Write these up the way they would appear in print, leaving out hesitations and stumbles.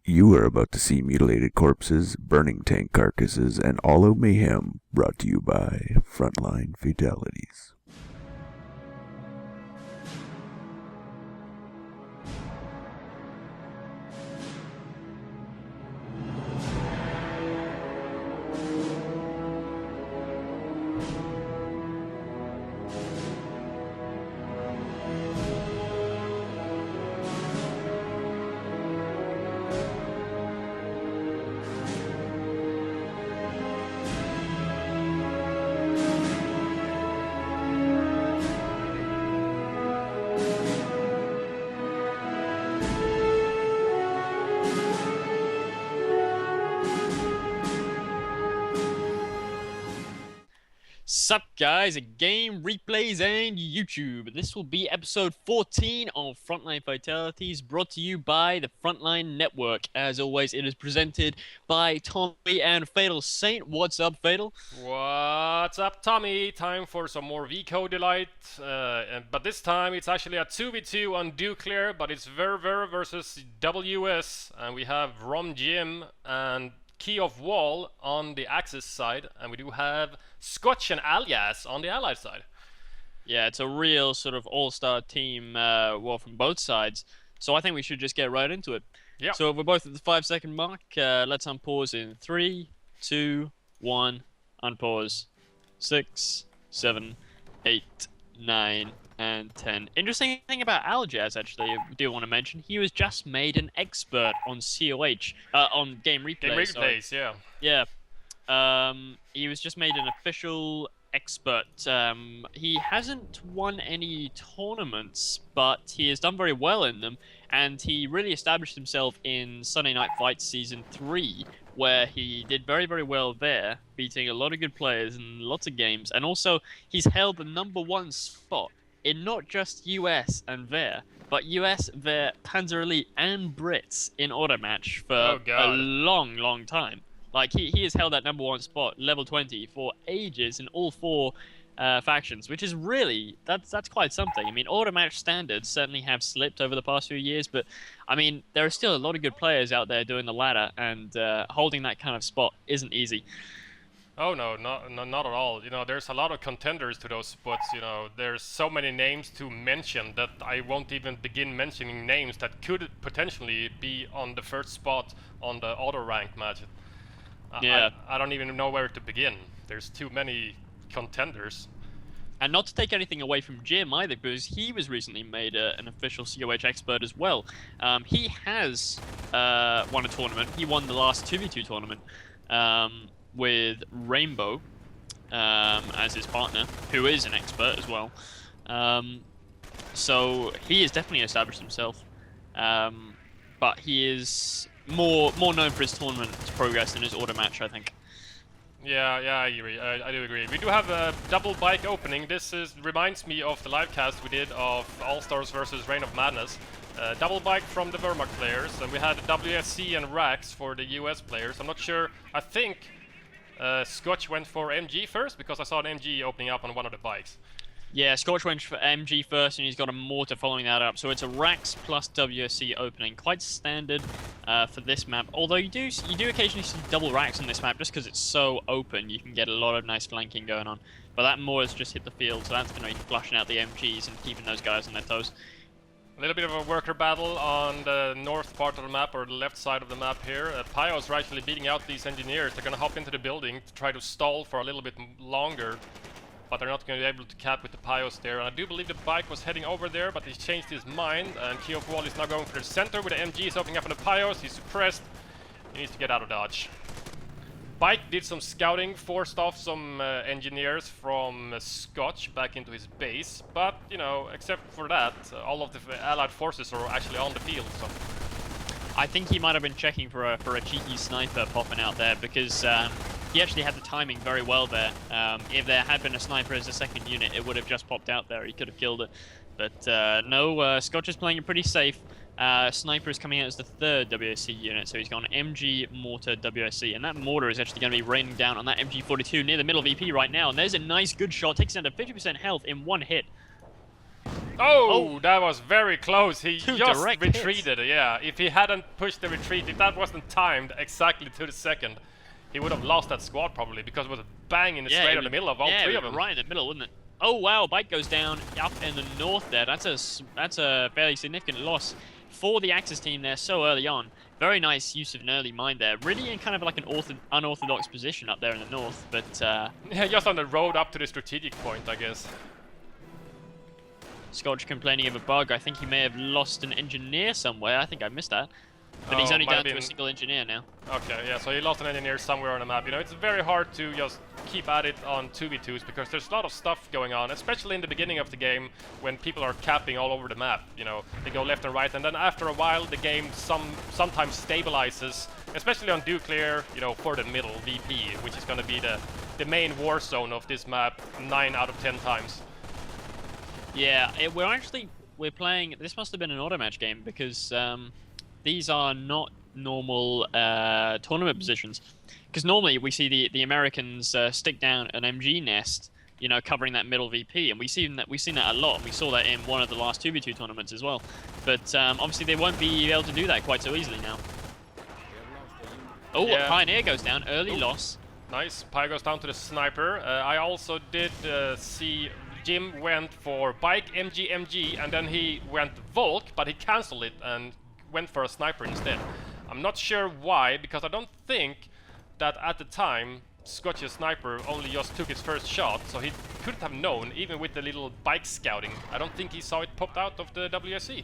You are about to see mutilated corpses, burning tank carcasses, and all out mayhem, brought to you by Frontline Fatalities. Sup guys, game replays and YouTube. This will be episode 14 of Frontline Fatalities, brought to you by the Frontline Network. As always, it is presented by Tommy and FatalSaint. What's up, Fatal? What's up, Tommy? Time for some more VCO delight, but this time it's actually a 2v2 on Duclair, but it's Ver versus WS, and we have RoMJim and KeyofWall on the Axis side, and we do have Scotch and Aljaz on the Allied side. Yeah, it's a real sort of all-star team war from both sides, so I think we should just get right into it. Yeah. So we're both at the 5-second mark. Let's unpause in 3, 2, 1, unpause. 6, 7, 8, 9, and 10. Interesting thing about Aljaz, actually, I do want to mention, he was just made an expert on COH, on game replays. Game replays, yeah. Yeah. He was just made an official expert. He hasn't won any tournaments, but he has done very well in them, and he really established himself in Sunday Night Fights Season 3, where he did very, very well there, beating a lot of good players in lots of games, and also he's held the #1 spot in not just US and Ver, but US, Ver, Panzer Elite, and Brits in order match for a long, long time. Like, he has held that #1 spot, level 20, for ages in all 4 factions, which is really, that's quite something. I mean, order match standards certainly have slipped over the past few years, but, I mean, there are still a lot of good players out there doing the ladder, and holding that kind of spot isn't easy. Oh no, not at all. You know, there's a lot of contenders to those spots. You know, there's so many names to mention that I won't even begin mentioning names that could potentially be on the first spot on the auto ranked match. Yeah. I don't even know where to begin. There's too many contenders. And not to take anything away from Jim either, because he was recently made an official COH expert as well. He has won a tournament. He won the last 2v2 tournament with Rainbow as his partner, who is an expert as well. So he has definitely established himself. But he is more known for his tournament progress than his order match, I think. Yeah, I agree. I do agree. We do have a double bike opening. This reminds me of the live cast we did of All Stars versus Reign of Madness. Double bike from the Wehrmacht players, and we had WSC and Rax for the US players. I'm not sure. I think Scotch went for MG first, because I saw an MG opening up on one of the bikes. Yeah, Scotch went for MG first, and he's got a mortar following that up. So it's a Rax plus WSC opening, quite standard for this map. Although you do occasionally see double Rax on this map, just because it's so open. You can get a lot of nice flanking going on. But that mortar's just hit the field, so that's going to be flashing out the MGs and keeping those guys on their toes. A little bit of a worker battle on the north part of the map, or the left side of the map here. Pyos are actually beating out these engineers. They're going to hop into the building to try to stall for a little bit longer, but they're not going to be able to cap with the Pyos there. And I do believe the bike was heading over there, but he's changed his mind, and KeyofWall is now going for the center with the MGs opening up on the Pyos. He's suppressed. He needs to get out of dodge. Bike did some scouting, forced off some engineers from Scotch back into his base, but, you know, except for that, all of the allied forces are actually on the field, so... I think he might have been checking for a cheeky sniper popping out there, because he actually had the timing very well there. If there had been a sniper as a second unit, it would have just popped out there. He could have killed it. But no, Scotch is playing it pretty safe. Sniper is coming out as the 3rd WSC unit, so he's gone MG, Mortar, WSC, and that Mortar is actually going to be raining down on that MG42 near the middle VP right now, and there's a nice good shot, takes down to 50% health in one hit. Oh, that was very close. He Two just direct retreated. Yeah, if he hadn't pushed the retreat, if that wasn't timed exactly to the second, he would have lost that squad probably because it was a bang in the straight in the middle of all three of them. Right in the middle, wasn't it? Oh wow, bike goes down up in the north there. That's a fairly significant loss for the Axis team there so early on. Very nice use of an early mine there. Really in kind of like an unorthodox position up there in the north, but yeah, just on the road up to the strategic point, I guess. Scotch complaining of a bug. I think he may have lost an engineer somewhere. I think I missed that. But he's only down to a single engineer now. Okay, yeah, so he lost an engineer somewhere on the map. You know, it's very hard to just keep at it on 2v2s because there's a lot of stuff going on, especially in the beginning of the game when people are capping all over the map. You know, they go left and right, and then after a while the game sometimes stabilizes, especially on Duclair, you know, for the middle VP, which is going to be the main war zone of this map 9 out of 10 times. Yeah, we're playing. This must have been an auto match game because these are not normal tournament positions. Because normally we see the Americans stick down an MG nest, you know, covering that middle VP, and we've seen that a lot. And we saw that in one of the last 2v2 tournaments as well. But obviously they won't be able to do that quite so easily now. Oh, yeah. Pioneer goes down, early loss. Nice, Pie goes down to the sniper. I also did see Jim went for bike MG, and then he went Volk, but he cancelled it and went for a sniper instead. I'm not sure why, because I don't think that at the time Scotch's sniper only just took his first shot, so he couldn't have known, even with the little bike scouting. I don't think he saw it popped out of the WSC.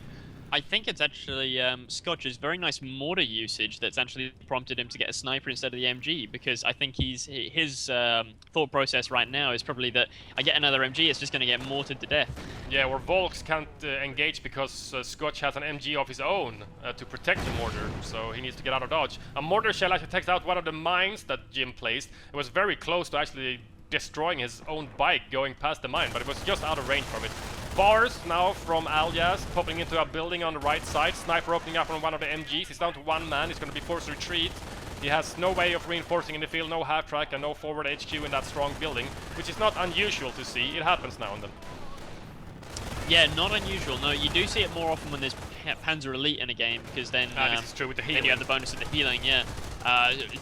I think it's actually Scotch's very nice mortar usage that's actually prompted him to get a sniper instead of the MG, because I think his thought process right now is probably that I get another MG, it's just going to get mortared to death. Yeah, where Volks can't engage because Scotch has an MG of his own to protect the mortar, so he needs to get out of dodge. A mortar shell actually takes out one of the mines that Jim placed. It was very close to actually destroying his own bike going past the mine, but it was just out of range from it. Bars now from Aljaz, popping into a building on the right side. Sniper opening up on one of the MGs. He's down to one man. He's going to be forced to retreat. He has no way of reinforcing in the field, no half-track and no forward HQ in that strong building, which is not unusual to see. It happens now and then. Yeah, not unusual. No, you do see it more often when there's Panzer Elite in a game, because then this is true with the healing. Then you have the bonus of the healing, yeah.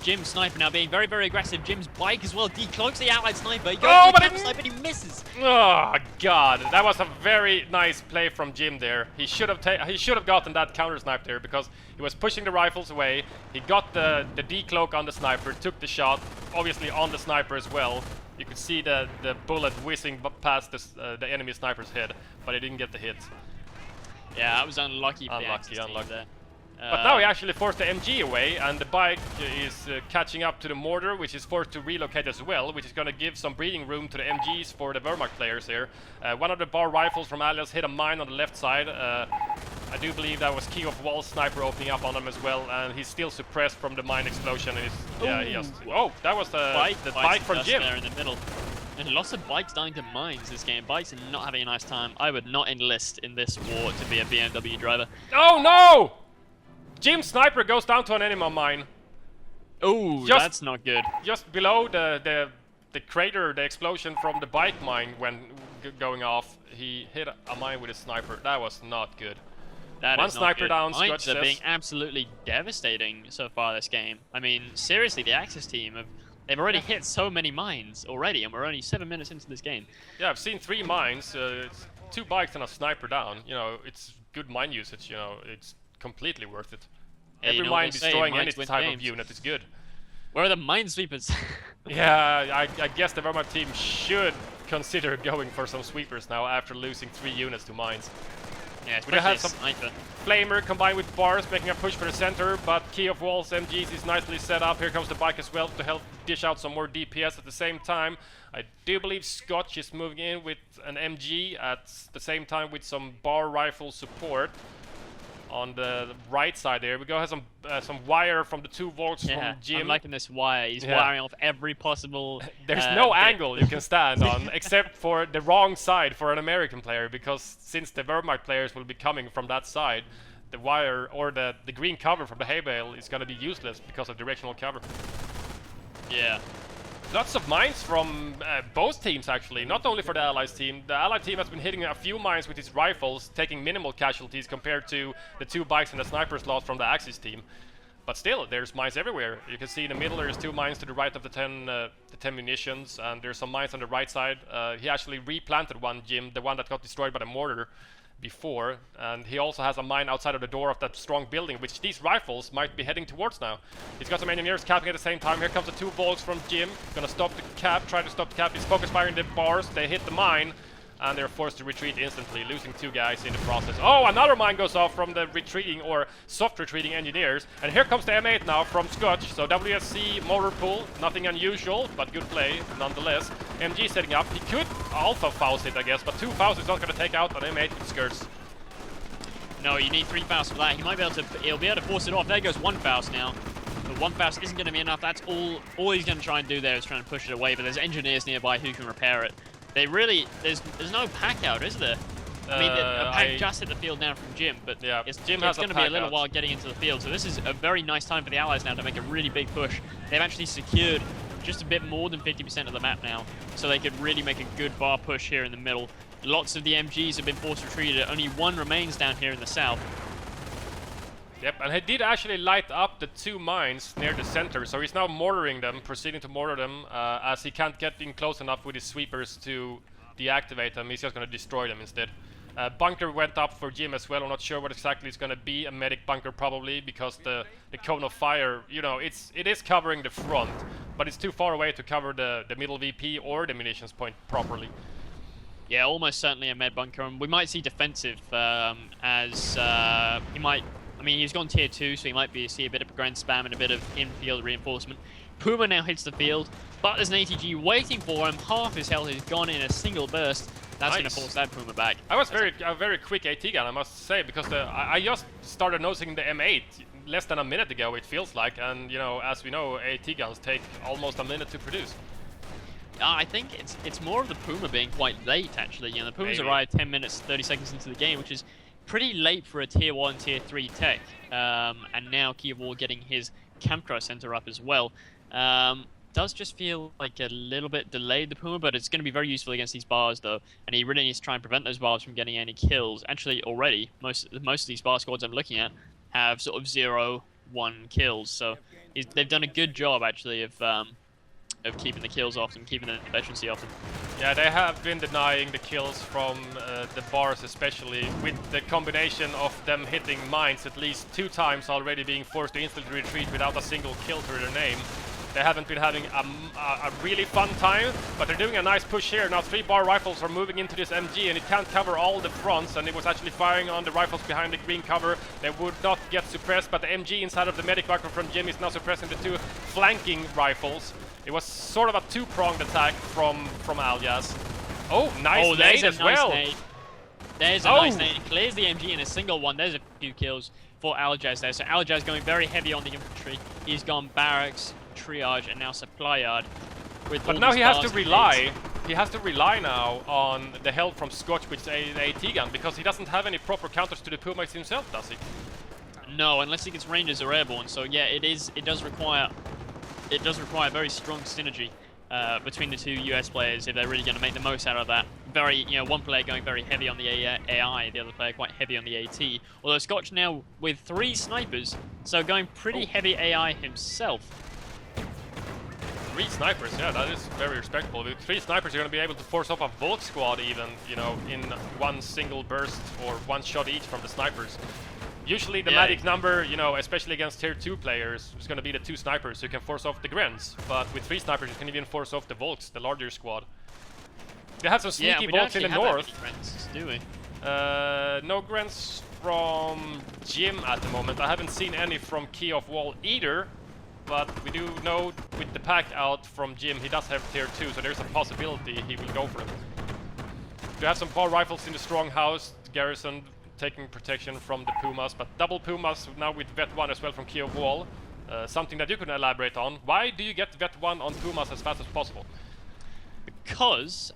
Jim's sniper now being very, very aggressive. Jim's bike as well decloaks the allied sniper. He goes for the sniper, but he misses. Oh god, that was a very nice play from Jim there. He should have gotten that counter snipe there because he was pushing the rifles away. He got the decloak on the sniper, took the shot, obviously on the sniper as well. You could see the bullet whizzing past the enemy sniper's head, but he didn't get the hit. Yeah, that was unlucky for the Axis team there. But now he actually forced the MG away, and the bike is catching up to the mortar, which is forced to relocate as well, which is going to give some breathing room to the MGs for the Wehrmacht players here. One of the bar rifles from Alias hit a mine on the left side. I do believe that was KeyofWall sniper opening up on him as well, and he's still suppressed from the mine explosion. And he just... Oh, that was the bike from Jim. There in the middle. And lots of bikes dying to mines this game. Bikes are not having a nice time. I would not enlist in this war to be a BMW driver. Oh no! Jim sniper goes down to an enemy mine. Oh, that's not good. Just below the crater, the explosion from the bike mine when going off, he hit a mine with a sniper. That was not good. One sniper down, Scotch says. Mines are being absolutely devastating so far this game. I mean, seriously, the Axis team they've already hit so many mines already, and we're only 7 minutes into this game. Yeah, I've seen 3 mines, it's 2 bikes and a sniper down. You know, it's good mine usage, you know, it's completely worth it. Yeah, every mine destroying any type of unit is good. Where are the minesweepers? Yeah, I guess the Wehrmacht team should consider going for some sweepers now after losing 3 units to mines. Yeah, we have some flamer combined with bars making a push for the center, but KeyofWall's MGs is nicely set up. Here comes the bike as well to help dish out some more DPS at the same time. I do believe Scotch is moving in with an MG at the same time with some bar rifle support. On the right side there, we go have some wire from the 2 volts from Jim. I'm liking this wire. He's wiring off every possible. There's no angle you can stand on except for the wrong side for an American player, because since the Wehrmacht players will be coming from that side, the wire or the green cover from the hay bale is going to be useless because of directional cover. Yeah. Lots of mines from both teams, actually. Not only for the Allies team. The Allied team has been hitting a few mines with its rifles, taking minimal casualties compared to the 2 bikes and the snipers lost from the Axis team. But still, there's mines everywhere. You can see in the middle there's 2 mines to the right of the 10 munitions, and there's some mines on the right side. He actually replanted one, Jim, the one that got destroyed by the mortar before, and he also has a mine outside of the door of that strong building, which these rifles might be heading towards now. He's got some engineers capping at the same time. Here comes the 2 Volks from Jim, gonna stop the cap, try to stop the cap. He's focus firing the bars, they hit the mine, and they're forced to retreat instantly, losing 2 guys in the process. Oh, another mine goes off from the retreating or soft retreating engineers, and here comes the M8 now from Scotch. So WSC motor pool, nothing unusual, but good play nonetheless. MG setting up, he could alpha Faust it, I guess, but 2 Faust is not going to take out an M8 with skirts. No, you need 3 Faust for that. He might be able to. He'll be able to force it off. There goes 1 Faust now. But 1 Faust isn't going to be enough. That's all he's going to try and do there is try and push it away. But there's engineers nearby who can repair it. They really, there's no pack out, is there? I mean, a pack just hit the field now from Jim, but yeah, it's going to be a little while getting into the field. So this is a very nice time for the Allies now to make a really big push. They've actually secured just a bit more than 50% of the map now, so they could really make a good bar push here in the middle. Lots of the MGs have been forced retreated. Only 1 remains down here in the south. Yep, and he did actually light up the 2 mines near the center, so he's now mortaring them, proceeding to mortar them, as he can't get in close enough with his sweepers to deactivate them. He's just going to destroy them instead. Bunker went up for Jim as well. I'm not sure what exactly it's going to be. A medic bunker probably, because the cone of fire, you know, it is covering the front, but it's too far away to cover the middle VP or the munitions point properly. Yeah, almost certainly a med bunker, and we might see defensive as he might. I mean, he's gone tier 2, so he might see a bit of grand spam and a bit of in-field reinforcement. Puma now hits the field, but there's an ATG waiting for him. Half his health is gone in a single burst. That's going to force that Puma back. I was a very quick AT gun, I must say, because I just started noticing the M8 less than a minute ago, it feels like, and you know, as we know, AT guns take almost a minute to produce. I think it's more of the Puma being quite late, actually. You know, the Pumas arrived 10 minutes, 30 seconds into the game, which is pretty late for a tier 1, tier 3 tech. And now KeyofWall getting his Campcry center up as well. Does just feel like a little bit delayed, the Puma, but it's going to be very useful against these bars, though. And he really needs to try and prevent those bars from getting any kills. Actually, already, most of these bar squads I'm looking at have sort of 0-1 kills. So they've done a good job, actually, of keeping the kills off them, keeping the efficiency off them. Yeah, they have been denying the kills from the bars, especially with the combination of them hitting mines at least 2 times already, being forced to instantly retreat without a single kill to their name. They haven't been having a really fun time, but they're doing a nice push here. Now 3 bar rifles are moving into this MG, and it can't cover all the fronts, and it was actually firing on the rifles behind the green cover. They would not get suppressed, but the MG inside of the medic bunker from Jim is now suppressing the 2 flanking rifles. It was sort of a 2-pronged attack from Aljaz. Oh, nice nade as well. There's a nice nade. It clears the MG in a single one. There's a few kills for Aljaz there. So Aljaz going very heavy on the infantry. He's gone barracks, triage, and now supply yard. But now he has to rely. He has to rely now on the help from Scotch with an AT gun, because he doesn't have any proper counters to the Pumas himself, does he? No, unless he gets Rangers or Airborne. So yeah, it does require very strong synergy between the 2 US players if they're really going to make the most out of that. One player going very heavy on the AI, the other player quite heavy on the AT. Although Scotch now with 3 snipers, so going pretty heavy AI himself. 3 snipers, yeah, that is very respectable. With 3 snipers, you're going to be able to force off a Volk squad even, you know, in 1 single burst or 1 shot each from the snipers. Usually the magic number, you know, especially against tier 2 players, is going to be the 2 snipers who can force off the Grens. But with 3 snipers, you can even force off the Volks, the larger squad. They have some sneaky Volks in the north. Grens, do we? No Grens from Jim at the moment. I haven't seen any from KeyofWall either. But we do know with the pack out from Jim, he does have tier 2, so there's a possibility he will go for them. We have some bar rifles in the strong house, garrison taking protection from the Pumas, but double Pumas now with Vet 1 as well from KeyofWall. Something that you can elaborate on. Why do you get Vet 1 on Pumas as fast as possible? Because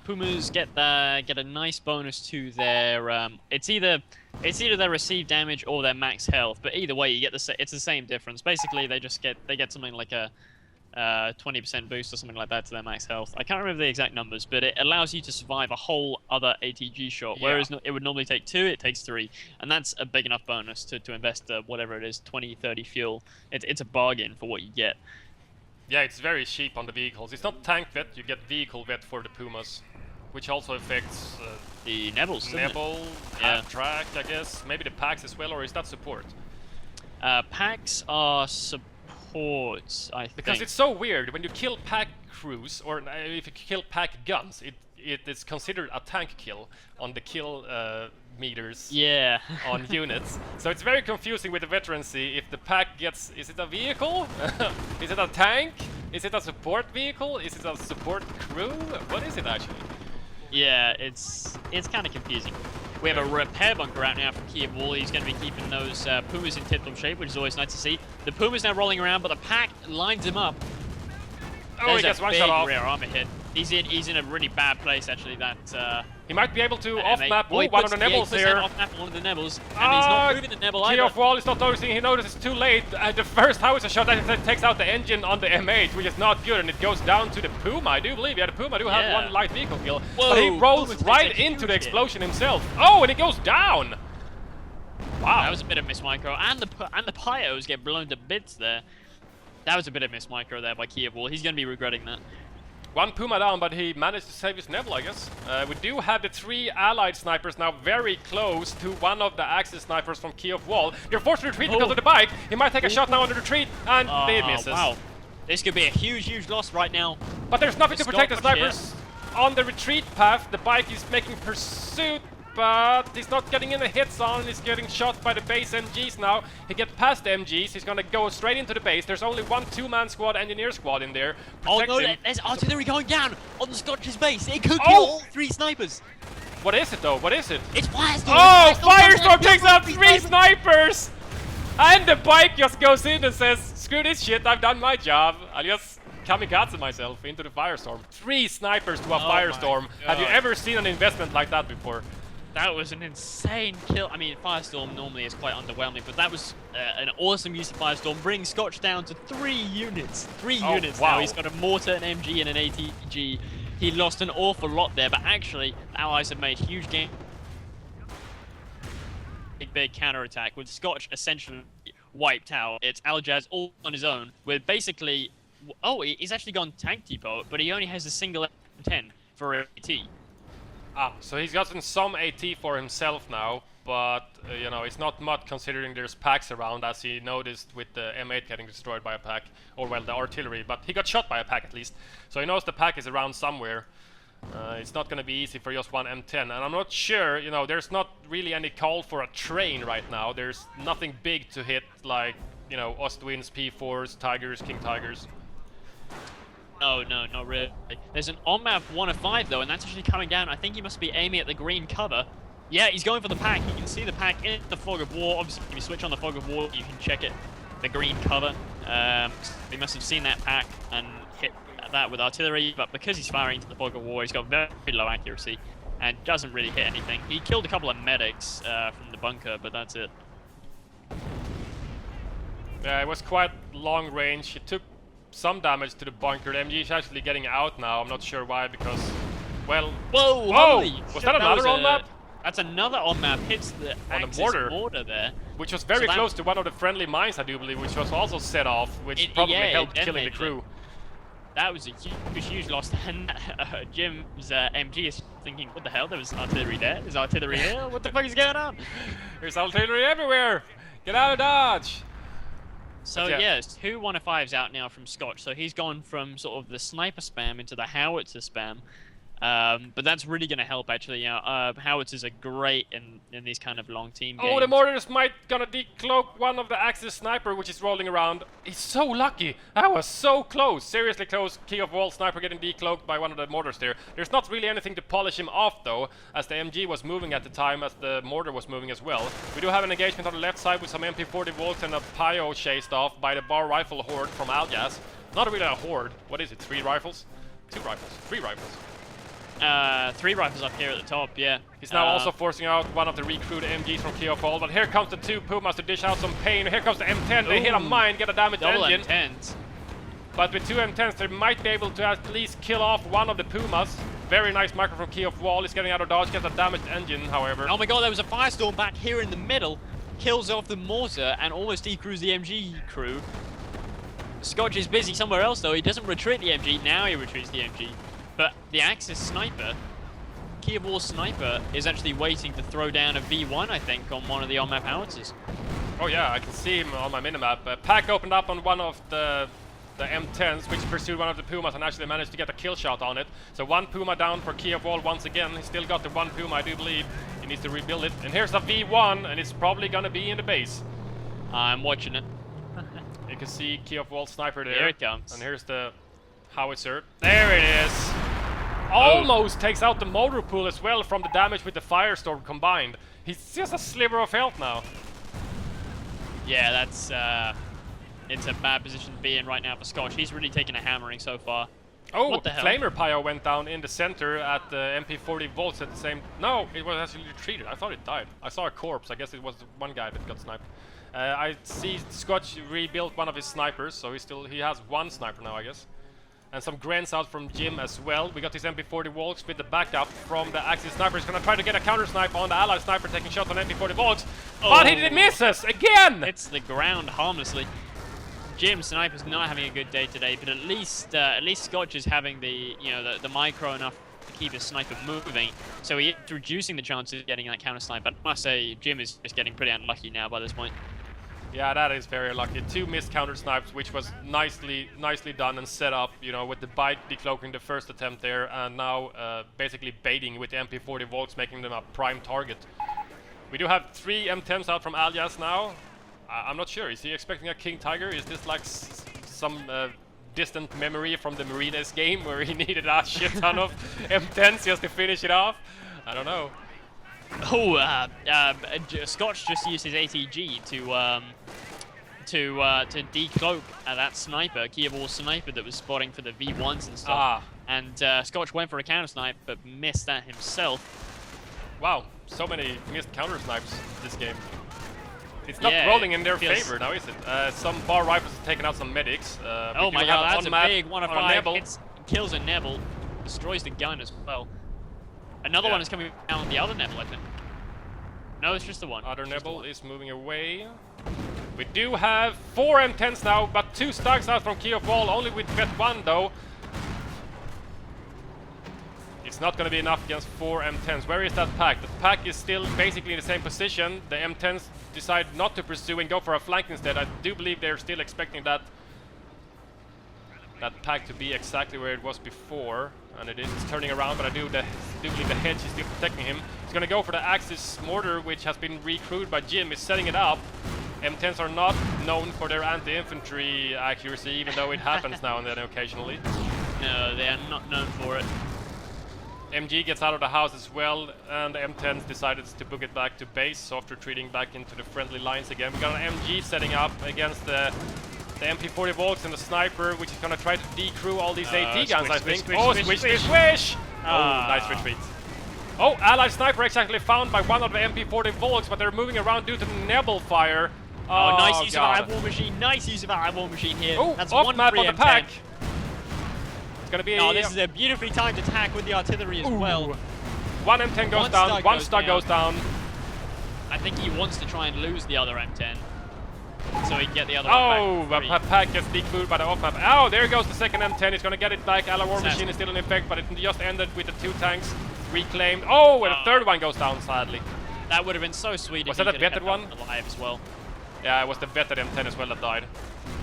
Pumas get a nice bonus to their it's either their received damage or their max health, but either way you get it's the same difference. Basically they get something like a 20% boost or something like that to their max health. I can't remember the exact numbers, but it allows you to survive a whole other ATG shot, whereas it would normally take 2, it takes 3, and that's a big enough bonus to invest whatever it is, 20, 30 fuel. It's a bargain for what you get. Yeah, it's very cheap on the vehicles. It's not tank vet, you get vehicle vet for the Pumas, which also affects the Nebels, Nebel, half-track, I guess. Maybe the packs as well, or is that support? Packs are support, I think. Because it's so weird, when you kill pack crews, or if you kill pack guns, it is considered a tank kill on the kill meters on units. So it's very confusing with the veterancy if the pack gets... Is it a vehicle? Is it a tank? Is it a support vehicle? Is it a support crew? What is it actually? Yeah, it's kind of confusing. We have a repair bunker out now from KeyofWall. He's going to be keeping those Pumas in tip-top shape, which is always nice to see. The Puma's now rolling around, but the pack lines him up. Oh, he gets one shot off. Rear armor hit. He's in a really bad place actually. That he might be able to off-map one of the Nebels here. Off-map one of the Nebels, and he's not moving the Nebel either. KeyofWall is not noticing. He notices too late. The first howitzer shot that takes out the engine on the M8, which is not good, and it goes down to the Puma. I do believe, the Puma do have one light vehicle kill, but he rolls right into the explosion himself. Oh, and it goes down. Wow, that was a bit of miss micro, and the Pyos get blown to bits there. That was a bit of miss micro there by KeyofWall. He's going to be regretting that. One Puma down, but he managed to save his Nebel, I guess. We do have the 3 allied snipers now very close to one of the Axis snipers from KeyofWall. They're forced to retreat because of the bike. He might take a shot now on the retreat, and they misses. Wow. This could be a huge loss right now. But there's nothing to protect the snipers on the retreat path. The bike is making pursuit, but he's not getting any hits on. He's getting shot by the base MGs now. He gets past the MGs. He's gonna go straight into the base. There's only one 2-man squad, engineer squad in there. Oh no, there's artillery going down on the Scotch's base. It could kill all 3 snipers. What is it though? What is it? It's Firestorm. Oh, Firestorm takes out 3 snipers! And the bike just goes in and says, screw this shit, I've done my job. I'll just kamikaze myself into the Firestorm. 3 snipers to a Firestorm. Have you ever seen an investment like that before? That was an insane kill. I mean, Firestorm normally is quite underwhelming, but that was an awesome use of Firestorm, bringing Scotch down to 3 units. 3 units now. He's got a mortar, an MG, and an ATG. He lost an awful lot there, but actually, the Allies have made huge gains. Big counterattack with Scotch essentially wiped out. It's Aljaz all on his own with basically... Oh, he's actually gone tank depot, but he only has a single M10 for AT. So he's gotten some AT for himself now, but you know, it's not much considering there's packs around, as he noticed with the M8 getting destroyed by a pack, or well, the artillery, but he got shot by a pack at least, so he knows the pack is around somewhere. It's not going to be easy for just one M10, and I'm not sure, you know, there's not really any call for a train right now. There's nothing big to hit, like, you know, Ostwinds, P4s, Tigers, King Tigers. No, not really. There's an on-map 1 of 5 though, and that's actually coming down. I think he must be aiming at the green cover. Yeah, he's going for the pack. You can see the pack in the fog of war. Obviously, if you switch on the fog of war, you can check it. The green cover. He must have seen that pack and hit that with artillery, but because he's firing into the fog of war, he's got very low accuracy and doesn't really hit anything. He killed a couple of medics from the bunker, but that's it. Yeah, it was quite long range. He took some damage to the bunker. The MG is actually getting out now. I'm not sure why, because, well... Whoa! Was that another on-map? That's another on-map. Hits the Axis mortar there. Which was very close to one of the friendly mines, I do believe, which was also set off, which probably helped killing the crew. That was a huge loss, and Jim's MG is thinking, what the hell, there was artillery there? There's artillery here? What the fuck is going on? There's artillery everywhere! Get out of Dodge! So yeah, it's 2 1 of 5s out now from Scotch, so he's gone from sort of the sniper spam into the howitzer spam. But that's really going to help, actually. You know, howitzers are great in these kind of long team games. Oh, the mortars might gonna decloak one of the Axis sniper, which is rolling around. He's so lucky. That was so close. Seriously close. KeyofWall sniper getting decloaked by one of the mortars there. There's not really anything to polish him off, though, as the MG was moving at the time, as the mortar was moving as well. We do have an engagement on the left side with some MP40 volts and a Pio chased off by the bar rifle horde from Aljaz. Not really a horde. What is it? 3 rifles? 2 rifles. 3 rifles. 3 rifles up here at the top, yeah. He's now also forcing out one of the recruited MGs from KeyofWall, but here comes the 2 Pumas to dish out some pain. Here comes the M10, they hit a mine, get a damaged engine. M10s. But with 2 M10s, they might be able to at least kill off one of the Pumas. Very nice micro from KeyofWall. He's getting out of dodge, gets a damaged engine, however. Oh my god, there was a Firestorm back here in the middle. Kills off the mortar and almost decrews the MG crew. Scotch is busy somewhere else though. He doesn't retreat the MG. Now he retreats the MG. But the Axis sniper, KeyofWall sniper, is actually waiting to throw down a V1, I think, on one of the on-map howitzers. Oh yeah, I can see him on my minimap. Pack opened up on one of the M10s, which pursued one of the Pumas and actually managed to get a kill shot on it. So 1 Puma down for KeyofWall once again. He's still got the 1 Puma, I do believe. He needs to rebuild it. And here's a V1, and it's probably gonna be in the base. I'm watching it. You can see KeyofWall sniper there. Here it comes. And here's the howitzer. There it is! Almost takes out the motor pool as well from the damage with the Firestorm combined. He's just a sliver of health now. Yeah, that's it's a bad position to be in right now for Scotch. He's really taken a hammering so far. Oh, what the hell? Flamer Pyro went down in the center at the MP40 volts at the same... No, it was actually retreated. I thought it died. I saw a corpse. I guess it was one guy that got sniped. I see Scotch rebuilt one of his snipers, so he has 1 sniper now, I guess. And some Grens out from Jim as well. We got his MP40 Volks with the backup from the Axis sniper. He's gonna try to get a counter snipe on the Allied sniper taking shots on MP40 Volks. Oh. But he misses again! Hits the ground harmlessly. Jim sniper's not having a good day today, but at least Scotch is having the the micro enough to keep his sniper moving. So he's reducing the chances of getting that counter snipe. But I must say, Jim is just getting pretty unlucky now by this point. Yeah, that is very lucky. 2 missed counter snipes, which was nicely done and set up, with the bike decloaking the first attempt there, and now basically baiting with the MP40 Volks, making them a prime target. We do have 3 M10s out from Aljaz now. I'm not sure. Is he expecting a King Tiger? Is this like some distant memory from the Marines game where he needed a shit ton of M10s just to finish it off? I don't know. Oh, Scotch just used his ATG to decloak that sniper, KeyofWall sniper that was spotting for the V1s and stuff. And Scotch went for a counter snipe, but missed that himself. Wow, so many missed counter snipes this game. It's not rolling in their favor now, is it? Some bar rifles have taken out some medics. Oh my god, that's a big 1 of 5. Hits, kills a Nebel, destroys the gun as well. Another one is coming down the other Nebel, I think. No, it's just the one. Other Nebel is moving away. We do have 4 M10s now, but 2 Stugs out from KeyofWall, only with Vet 1 though. It's not going to be enough against 4 M10s. Where is that pack? The pack is still basically in the same position. The M10s decide not to pursue and go for a flank instead. I do believe they're still expecting that pack to be exactly where it was before. And it is turning around, but I do believe the hedge is still protecting him. He's going to go for the Axis mortar, which has been recruited by Jim. He's setting it up. M10s are not known for their anti-infantry accuracy, even though it happens now and then occasionally. No, they are not known for it. MG gets out of the house as well, and the M10s decided to book it back to base, soft retreating back into the friendly lines again. We got an MG setting up against the MP40 Volks and the sniper, which is gonna try to decrew all these AT guns, I think. Swish! Oh, nice retreat. Oh, Allied sniper actually found by one of the MP40 Volks, but they're moving around due to the Nebel fire. Oh, nice use of our war machine. Nice use of our war machine here. Oh, that's off one map free on the M10. pack. It's gonna be this is a beautifully timed attack with the artillery as well. 1 M10 goes down, 1 Stug goes down. I think he wants to try and lose the other M10. So he can get the other one back. Oh, pack gets declued by the off map. Oh, there goes the second M10. He's gonna get it back. Allied war machine is still in effect, but it just ended with the 2 tanks reclaimed. Oh, and the third one goes down, sadly. That would have been so sweet. Was that a vetted one? Alive as well. Yeah, it was the vetted M10 as well that died.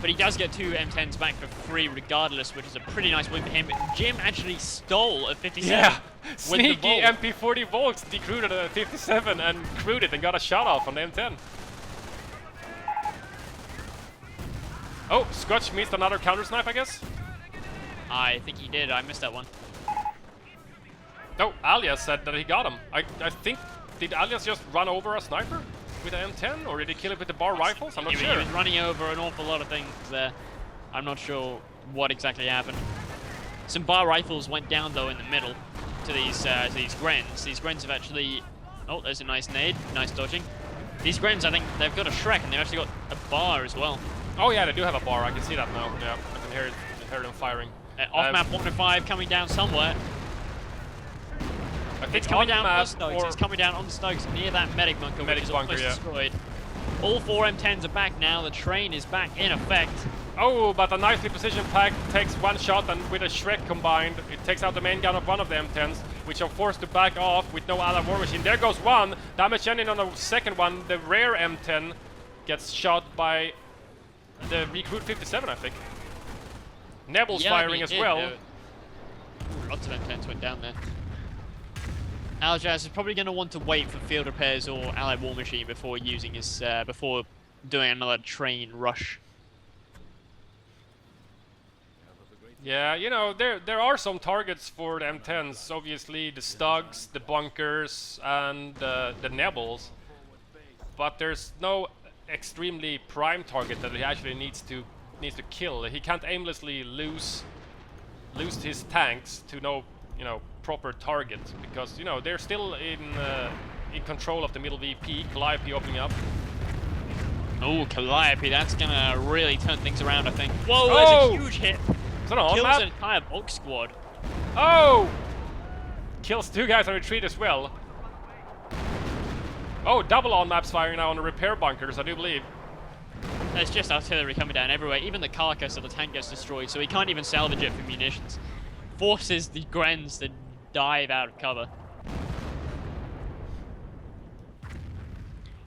But he does get 2 M10s back for free regardless, which is a pretty nice win for him. Jim actually stole a 57. Yeah, sneaky MP40 Volks decrewed at a 57 and crewed it and got a shot off on the M10. Oh, Scotch missed another counter snipe, I guess? I think he did. I missed that one. No, Aljaz said that he got him. I think, did Aljaz just run over a sniper with an M10, or did he kill it with the bar rifles? I'm not sure. He was running over an awful lot of things there. I'm not sure what exactly happened. Some bar rifles went down though in the middle to these Grens. These Grens have actually... Oh, there's a nice nade. Nice dodging. These Grens, I think they've got a Shrek and they've actually got a bar as well. Oh yeah, they do have a bar. I can see that now. Yeah, I can hear them firing. Off map 105 coming down somewhere. I think It's coming down on the map Stugs. It's coming down on the Stugs near that medic bunker, Medic which is bunker, almost yeah. destroyed. All 4 M10s are back now. The train is back in effect. Oh, but a nicely positioned pack takes 1 shot, and with a Shrek combined, it takes out the main gun of one of the M10s, which are forced to back off with no other war machine. There goes one. Damage ending on the second one. The rear M10 gets shot by the Recruit 57, I think. Nebel's firing as well. Lots of M10s went down there. Aljaz is probably going to want to wait for field repairs or allied war machine before using his before doing another train rush. Yeah, you know, there are some targets for the M10s. Obviously, the Stugs, the bunkers, and the Nebels. But there's no extremely prime target that he actually needs to kill. He can't aimlessly lose his tanks to no, you know, proper target, because, you know, they're still in control of the middle VP. Calliope opening up. Oh, Calliope, that's gonna really turn things around, I think. Whoa, Oh! there's a huge hit. Is that on Kills map? an entire bulk squad. Oh! Kills 2 guys on retreat as well. Oh, double on maps firing now on the repair bunkers, I do believe. There's just artillery coming down everywhere. Even the carcass of the tank gets destroyed, so he can't even salvage it for munitions. Forces the Grens to dive out of cover.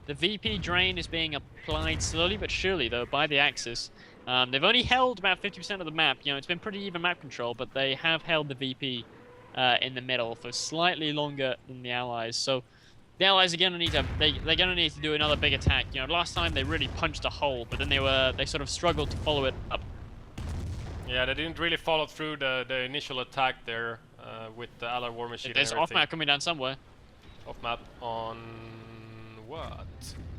The VP drain is being applied slowly but surely, though, by the Axis. They've only held about 50% of the map. You know, it's been pretty even map control, but they have held the VP in the middle for slightly longer than the Allies. So the Allies are gonna need to they're gonna need to do another big attack. You know, last time they really punched a hole, but then they sort of struggled to follow it up. Yeah, they didn't really follow through the initial attack there with the Allied war machine. There's off map coming down somewhere. Off map on what?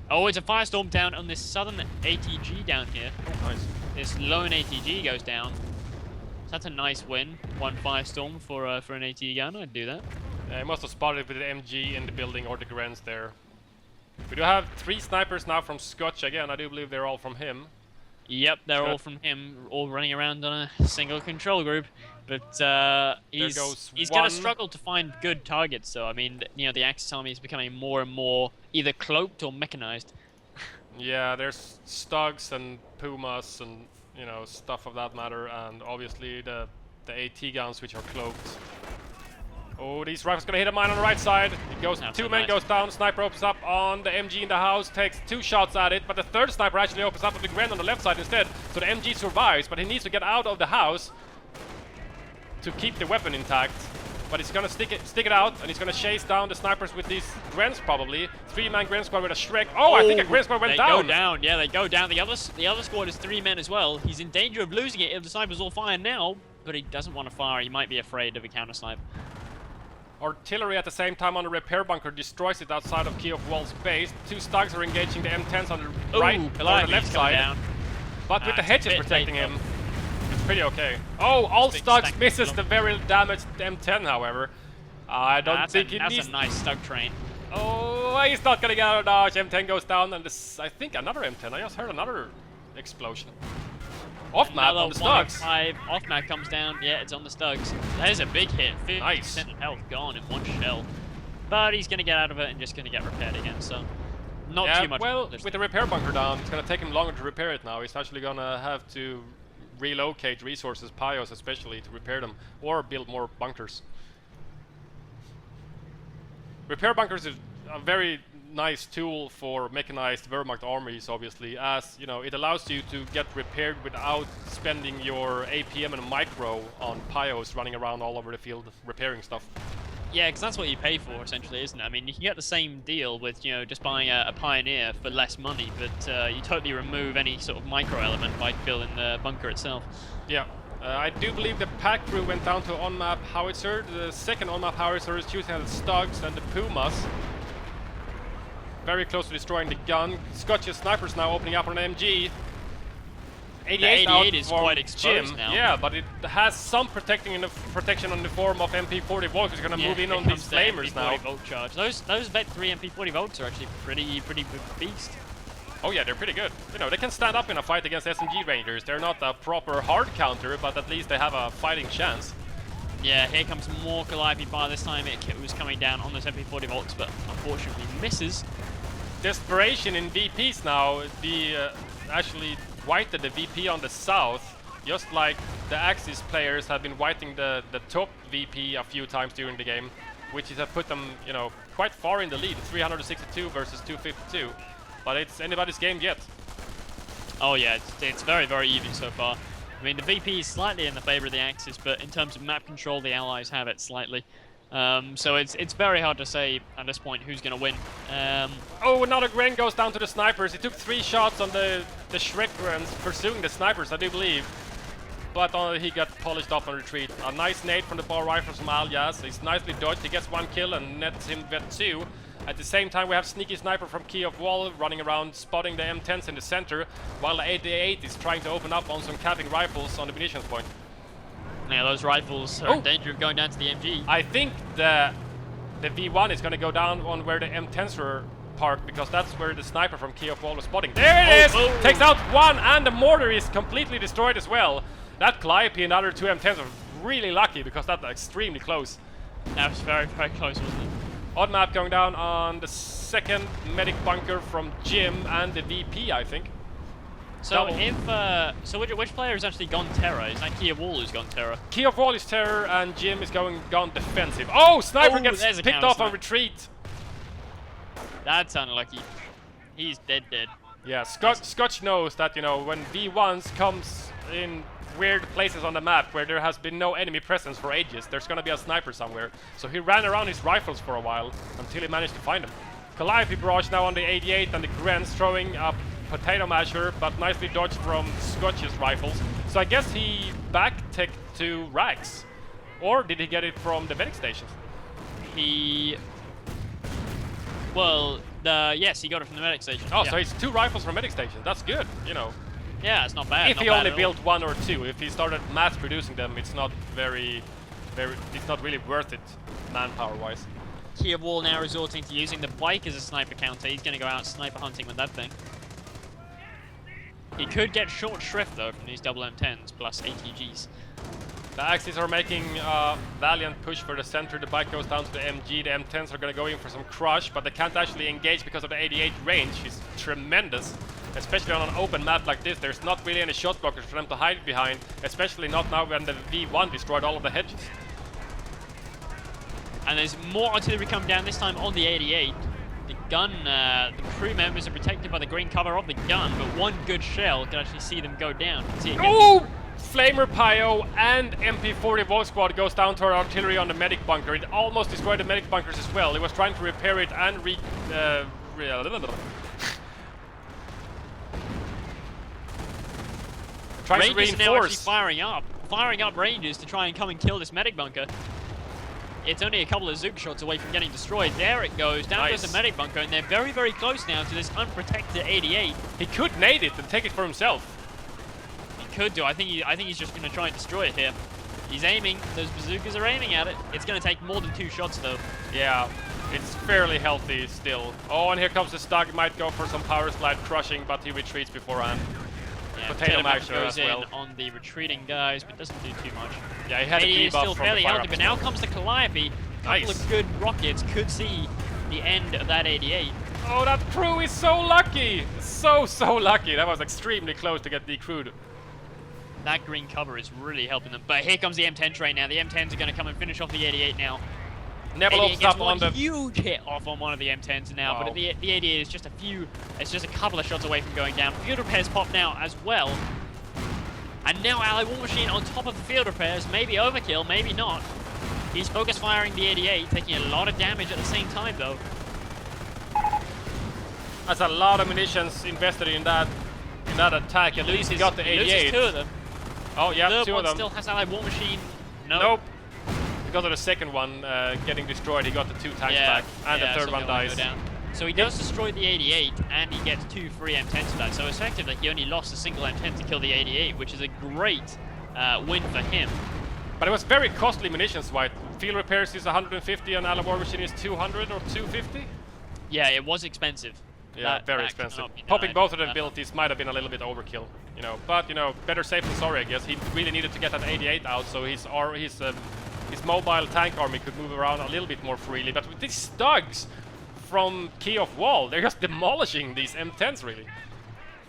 Oh, it's a Firestorm down on this southern ATG down here. Oh, nice. This lone ATG goes down. So that's a nice win. 1 Firestorm for an AT gun. I'd do that. He must have spotted it with the MG in the building or the Grens there. We do have 3 snipers now from Scotch again. I do believe they're all from him. Yep, they're all from him, all running around on a single control group. But he's going to struggle to find good targets. So I mean, you know, the Axis army is becoming more and more either cloaked or mechanized. Yeah, there's Stugs and Pumas and, you know, stuff of that matter, and obviously the AT guns, which are cloaked. Oh, these rifles gonna hit a mine on the right side. It goes, That's 2 men goes down. Sniper opens up on the MG in the house, takes 2 shots at it, but the third sniper actually opens up on the Gren on the left side instead. So the MG survives, but he needs to get out of the house to keep the weapon intact. But he's gonna stick it out, and he's gonna chase down the snipers with these Grens probably. 3-man Gren squad with a Shrek. Oh, I think a Gren squad went down. They go down. Yeah, they go down. The other squad is 3 men as well. He's in danger of losing it if the snipers all fire now, but he doesn't want to fire. He might be afraid of a counter snipe. Artillery at the same time on the repair bunker destroys it outside of KeyofWall's base. 2 Stugs are engaging the M10s on the right or the left side. Down. But with the hedges protecting him, it's pretty okay. Oh, all Big Stugs stack misses of the very damaged M10, however. I don't think he needs... That's a nice Stug train. Oh, he's not gonna get out of dodge. M10 goes down, and this, I think another M10. I just heard another explosion. Off map on the Stugs. Off map comes down. Yeah, it's on the Stugs. That is a big hit. 50% Nice. of health gone in 1 shell. But he's going to get out of it and just going to get repaired again. So not too much. Well, with the repair bunker down, it's gonna take him longer to repair it now. He's actually gonna have to relocate resources, Pios especially, to repair them, or build more bunkers. Repair bunkers is a very nice tool for mechanized Wehrmacht armies, obviously, as, you know, it allows you to get repaired without spending your APM and micro on Pios running around all over the field repairing stuff. Yeah, because that's what you pay for, essentially, isn't it? I mean, you can get the same deal with, you know, just buying a Pioneer for less money, but you totally remove any sort of micro element by building the bunker itself. Yeah. I do believe the pack crew went down to on-map howitzer. The second on-map howitzer is shooting at the Stugs and the Pumas. Very close to destroying the gun. Scotch's snipers now opening up on an MG. 88 out is for quite exposed Jim. now. Yeah, but it has some protection in the form of MP40 Volt, which is going to move in on these flamers now. Volt charge. Those Vet 3 MP40 Volts are actually pretty beast. Oh yeah, they're pretty good. You know, they can stand up in a fight against SMG Rangers. They're not a proper hard counter, but at least they have a fighting chance. Yeah, here comes more Calliope Fire. This time it was coming down on those MP40 volts, but unfortunately misses. Desperation in VPs now. The actually whited the VP on the south, just like the Axis players have been whiting the top VP a few times during the game, which has put them, you know, quite far in the lead. 362 versus 252. But it's anybody's game yet. Oh yeah, it's very, very even so far. I mean, the VP is slightly in the favor of the Axis, but in terms of map control, the Allies have it slightly. So it's very hard to say at this point who's going to win. Oh, another Gren goes down to the snipers. He took 3 shots on the Shrek Grens pursuing the snipers, I do believe. But he got polished off on retreat. A nice nade from the bar rifles from Aljaz. He's nicely dodged. He gets 1 kill and nets him vet 2. At the same time, we have Sneaky Sniper from KeyofWall running around, spotting the M10s in the center, while the 88 is trying to open up on some capping rifles on the munitions point. Yeah, those rifles are in danger of going down to the MG. I think the V1 is going to go down on where the M10s were parked, because that's where the sniper from KeyofWall was spotting. There it is! Oh. Takes out 1, and the mortar is completely destroyed as well. That Calliope and the other 2 M10s are really lucky, because that's extremely close. That was very, very close, wasn't it? Odd map going down on the second medic bunker from Jim and the VP, I think. So which player has actually gone Terror? Is that KeyofWall who's gone Terror? KeyofWall is Terror and Jim is gone defensive. Oh, Sniper gets picked off on retreat. That's unlucky. He's dead. Yeah, Scotch knows that, you know, when V1s comes in weird places on the map where there has been no enemy presence for ages, there's gonna be a sniper somewhere. So he ran around his rifles for a while until he managed to find them. Calliope barrage now on the 88 and the Grens throwing up potato masher, but nicely dodged from Scotch's rifles. So I guess he back-teched to Rags. Or did he get it from the medic stations? Yes, he got it from the medic station. Oh, yeah. so it's 2 rifles from medic stations. That's good, you know. Yeah, it's not bad. If he only built 1 or 2, if he started mass producing them, it's not it's not really worth it manpower-wise. KeyofWall now resorting to using the bike as a sniper counter. He's going to go out sniper hunting with that thing. He could get short shrift though from these double M10s plus ATGs. The Axis are making a valiant push for the center. The bike goes down to the MG. The M10s are going to go in for some crush, but they can't actually engage because of the 88 range. Is tremendous, especially on an open map like this. There's not really any shot blockers for them to hide behind, especially not now when the V1 destroyed all of the hedges. And there's more artillery coming down, this time on the 88. The gun, the crew members are protected by the green cover of the gun, but one good shell can actually see them go down. Oh! Flamer Pio and MP40 Volt Squad goes down to our artillery on the medic bunker. It almost destroyed the medic bunkers as well. It was trying to repair it and trying to Rangers are now actually reinforce. firing up Rangers to try and come and kill this medic bunker. It's only a couple of Zook shots away from getting destroyed. There it goes, down goes the medic bunker, and they're very, very close now to this unprotected 88. He could nade it and take it for himself. He could do. I think he's just going to try and destroy it here. He's aiming. Those bazookas are aiming at it. It's going to take more than 2 shots though. Yeah, it's fairly healthy still. Oh, and here comes the Stug. Might go for some power slide crushing, but he retreats beforehand. Yeah, Potato masher goes as well. in on the retreating guys, but doesn't do too much. Yeah, he had a He's debuff still from fairly the fire healthy, but now comes the Calliope. Couple of good rockets could see the end of that 88. Oh, that crew is so lucky! So lucky. That was extremely close to get decrewed. That green cover is really helping them. But here comes the M10 train now. The M10s are going to come and finish off the 88 now. Never opens up on the huge hit off on one of the M10s now, but the 88 is just a couple of shots away from going down. Field repairs pop now as well. And now Ally War Machine on top of the field repairs. Maybe overkill, maybe not. He's focus firing the 88, taking a lot of damage at the same time though. That's a lot of munitions invested in that attack. At least he got the 88. Loses 2 of them. Oh yeah, Third 2 of one them. still has Ally War Machine. Nope. Because of the second one getting destroyed, he got the 2 tanks back, and the third one dies. So he does destroy the 88, and he gets 2 free M10s for that. So effectively, he only lost a single M10 to kill the 88, which is a great win for him. But it was very costly munitions, White. Field repairs is 150, and Ally War Machine is 200 or 250. Yeah, it was expensive. Yeah, very that expensive. cannot be Popping denied. both of the abilities might have been a little bit overkill, you know. But you know, better safe than sorry, I guess. He really needed to get that 88 out, so his mobile tank army could move around a little bit more freely. But with these Stugs from KeyofWall, they're just demolishing these M10s, really.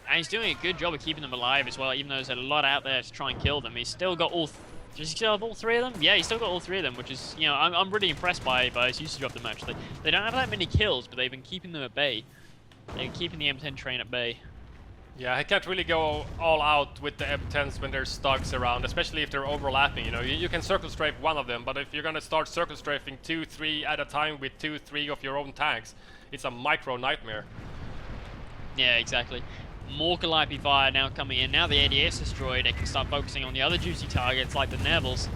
And he's doing a good job of keeping them alive as well, even though there's a lot out there to try and kill them. He's still got all... Does he still have all 3 of them? Yeah, he's still got all 3 of them, which is, you know, I'm really impressed by his usage of them, actually. They don't have that many kills, but they've been keeping them at bay. They're keeping the M10 train at bay. Yeah, I can't really go all out with the M10s when there's Stugs around, especially if they're overlapping, you know. You can circle strafe one of them, but if you're gonna start circle strafing 2, 3 at a time with 2, 3 of your own tanks, it's a micro nightmare. Yeah, exactly. More Calliope fire now coming in. Now the ADS destroyed, they can start focusing on the other juicy targets like the Nevils.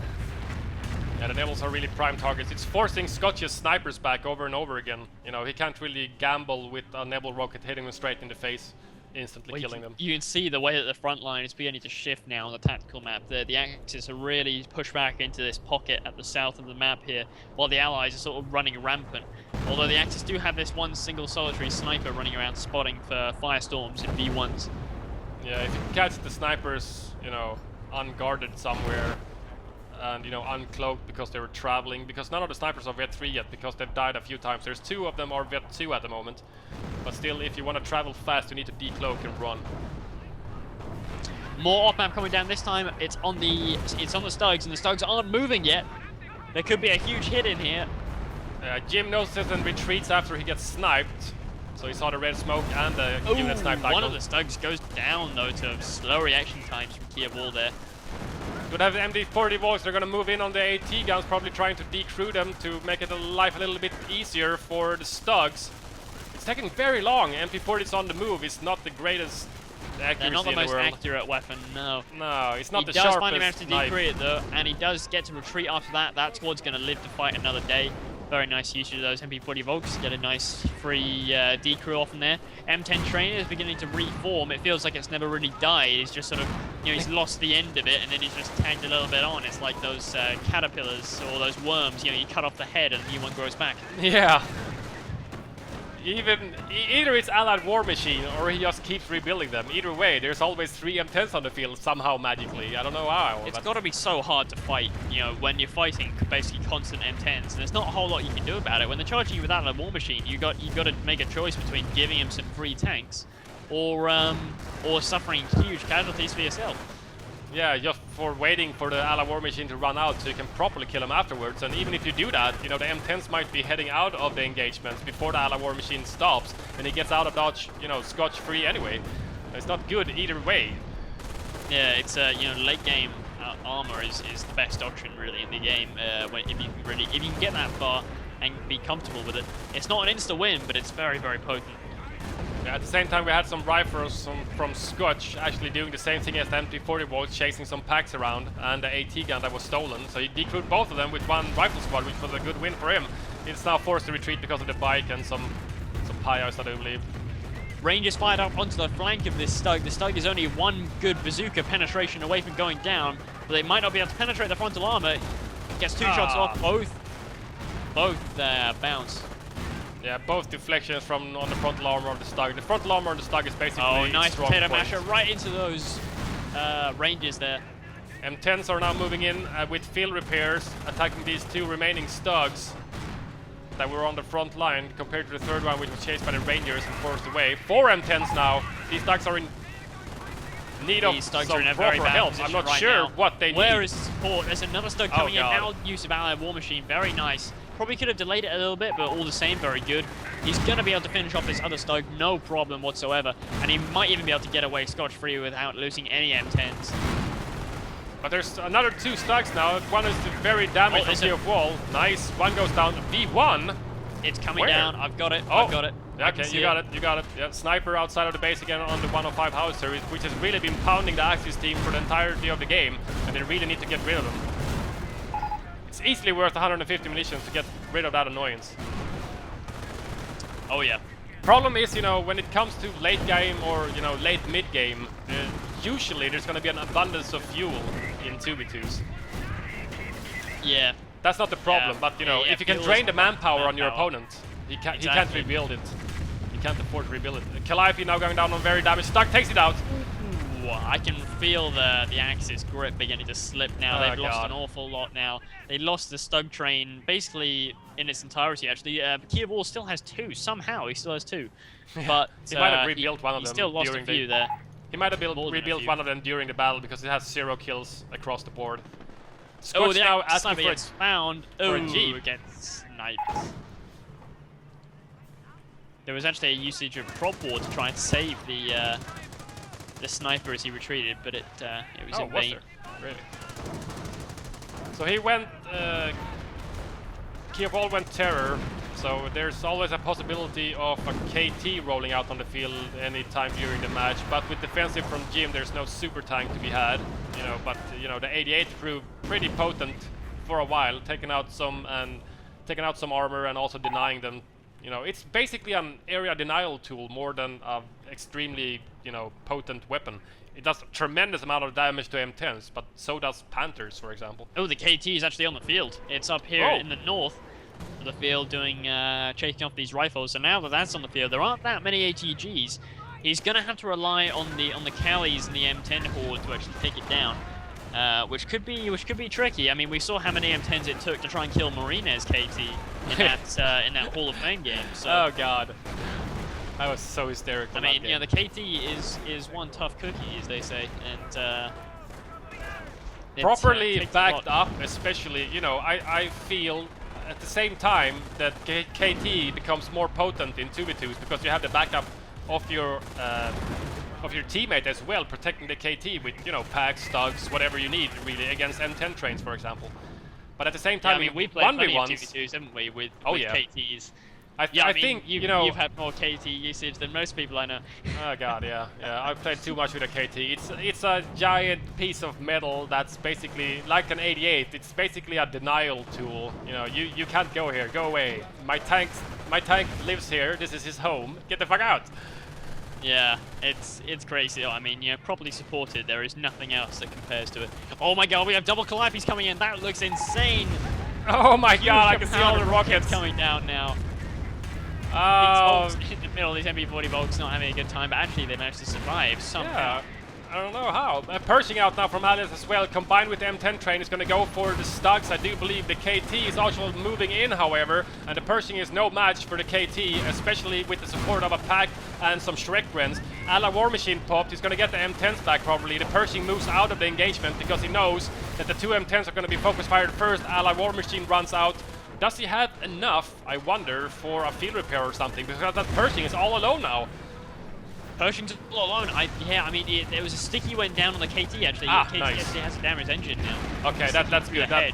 Yeah, the Devils are really prime targets. It's forcing Scotch's snipers back over and over again. You know, he can't really gamble with a Neville rocket hitting him straight in the face, instantly killing them. You can see the way that the front line is beginning to shift now on the tactical map. The Axis are really pushed back into this pocket at the south of the map here, while the Allies are sort of running rampant. Although the Axis do have this one single solitary sniper running around spotting for Firestorms in V1s. Yeah, if you catch the snipers, you know, unguarded somewhere, and you know, uncloaked because they were traveling, because none of the snipers are Vet 3 yet because they've died a few times. There's 2 of them are Vet 2 at the moment, but still, if you want to travel fast, you need to decloak and run. More off map coming down this time. It's on the Stugs, and the Stugs aren't moving yet. There could be a huge hit in here. Jim notices and retreats after he gets sniped, so he saw the red smoke and the unit snipe. One of the Stugs goes down though to slow reaction times from KeyofWall there. Would have the MD40 Voice, they're gonna move in on the AT guns, probably trying to decrew them to make it life a little bit easier for the Stugs. It's taking very long. MP40's on the move. It's not the greatest accuracy They're not the in the most world. accurate weapon, no. No, it's not the He does finally manage sharpest to knife. decrew it though, and he does get to retreat after that. That squad's going to live to fight another day. Very nice usage of those MP40 Volks. Get a nice free decrew off in there. M10 trainer is beginning to reform. It feels like it's never really died. He's just sort of, you know, he's lost the end of it, and then he's just tagged a little bit on. It's like those caterpillars or those worms. You know, you cut off the head and the new one grows back. Yeah. Either it's Allied War Machine or he just keeps rebuilding them. Either way, there's always 3 M10s on the field somehow magically. I don't know how. It's got to be so hard to fight, you know, when you're fighting basically constant M10s. And there's not a whole lot you can do about it. When they're charging you with Allied War Machine, you've got to make a choice between giving him some free tanks or suffering huge casualties for yourself. Yeah, just for waiting for the Allied War Machine to run out so you can properly kill them afterwards. And even if you do that, you know, the M10s might be heading out of the engagements before the Allied War Machine stops, and he gets out of dodge, you know, Scotch free anyway. It's not good either way. Yeah, it's you know, late game armor is the best option really in the game. If you can get that far and be comfortable with it, it's not an insta win, but it's very, very potent. Yeah, at the same time, we had some rifles from Scotch actually doing the same thing as the MT40 Volt, chasing some packs around, and the AT gun that was stolen. So he decrewed both of them with one rifle squad, which was a good win for him. He's now forced to retreat because of the bike and some pyos, I do believe. Rangers fired up onto the flank of this Stug. The Stug is only one good bazooka penetration away from going down, but they might not be able to penetrate the frontal armor. Gets 2 shots off, both bounce. Yeah, both deflections on the frontal armor of the Stug. The frontal armor of the Stug is basically nice strong potato point. masher right into those Rangers there. M10s are now moving in with field repairs, attacking these 2 remaining Stugs that were on the front line compared to the 3rd one, which was chased by the Rangers and forced away. 4 M10s now. These Stugs are in need of some proper help. I'm not sure what they need. Where is the support? There's another Stug coming in now. Use of Allied War Machine, very nice. Probably could have delayed it a little bit, but all the same, very good. He's going to be able to finish off this other Stug, no problem whatsoever. And he might even be able to get away scotch-free without losing any M10s. But there's another 2 Stugs now. One is very damaged from KeyofWall. Nice. One goes down. V1. It's coming down. I've got it. Oh. I've got it. Okay, you got it. You got it. Yeah, sniper outside of the base again on the 105 howitzer, which has really been pounding the Axis team for the entirety of the game, and they really need to get rid of them. It's easily worth 150 munitions to get rid of that annoyance. Oh yeah. Problem is, you know, when it comes to late game or, you know, late mid game, usually there's going to be an abundance of fuel in 2v2s. Yeah. That's not the problem, but you know, if you can drain the manpower on your opponent, he can't rebuild it. can't afford to rebuild it. Calliope now going down on very damage. Stug takes it out. Ooh, I can feel the Axis grip beginning to slip now. Oh, They've lost God. an awful lot now. They lost the Stug train basically in its entirety, actually. KeyofWall still has 2. Somehow he still has 2. But He might have rebuilt one of he them still lost a during few the... there. He might have More than a rebuilt few. one of them during the battle because it has 0 kills across the board. Oh, Scotch the now Axis asking sniper for gets found. for a Oh, jeep. gets sniped. There was actually a usage of prop ward to try and save the sniper as he retreated, but it was in vain. Really? So he went... KeyofWall went terror, so there's always a possibility of a KT rolling out on the field anytime during the match, but with defensive from Jim there's no super tank to be had, you know, but you know, the 88 proved pretty potent for a while, taking out some armor and also denying them. You know, it's basically an area denial tool more than an extremely, you know, potent weapon. It does a tremendous amount of damage to M10s, but so does Panthers, for example. Oh, the KT is actually on the field. It's up here in the north of the field doing, chasing off these rifles. So now that that's on the field, there aren't that many ATGs. He's going to have to rely on the Callies and the M10 horde to actually take it down. Which could be tricky. I mean, we saw how many M10s it took to try and kill Marina's KT in that Hall of Fame game. So, oh god, I was so hysterical. I mean, yeah, the KT is one tough cookie, as they say, and properly takes a backed lot. up, especially. You know, I feel at the same time that KT becomes more potent in 2v2s because you have the backup of your teammate as well, protecting the KT with, you know, packs, stugs, whatever you need really against M10 trains, for example. But at the same time, I mean, we played plenty of 1v1s, 2v2s, haven't we, with yeah. KTs? I I mean, think you know. you've had more KT usage than most people I know. Oh god, yeah. I've played too much with a KT. It's a giant piece of metal that's basically like an 88. It's basically a denial tool. You know, you can't go here. Go away. My tank lives here. This is his home. Get the fuck out. Yeah, it's crazy. I mean, yeah, properly supported, there is nothing else that compares to it. Oh my god, we have double Calipes coming in. That looks insane. Oh my Huge god, I can see all amount the of rockets coming down now. Oh, These Volks in the middle, these MP40 Volks not having a good time, but actually they managed to survive somehow. yeah. I don't know how. Pershing out now from Alias as well, combined with the M10 train, is going to go for the Stugs. I do believe the KT is also moving in, however, and the Pershing is no match for the KT, especially with the support of a pack and some Shrek Grens. Ala War Machine popped, he's going to get the M10s back probably. The Pershing moves out of the engagement because he knows that the 2 M10s are going to be focus fired first. Ala War Machine runs out. Does he have enough, I wonder, for a field repair or something? Because that Pershing is all alone now. Pershing's all alone. I mean, there was a sticky went down on the KT actually. KT nice. actually has a damaged engine now. Okay, that's good. Hedge.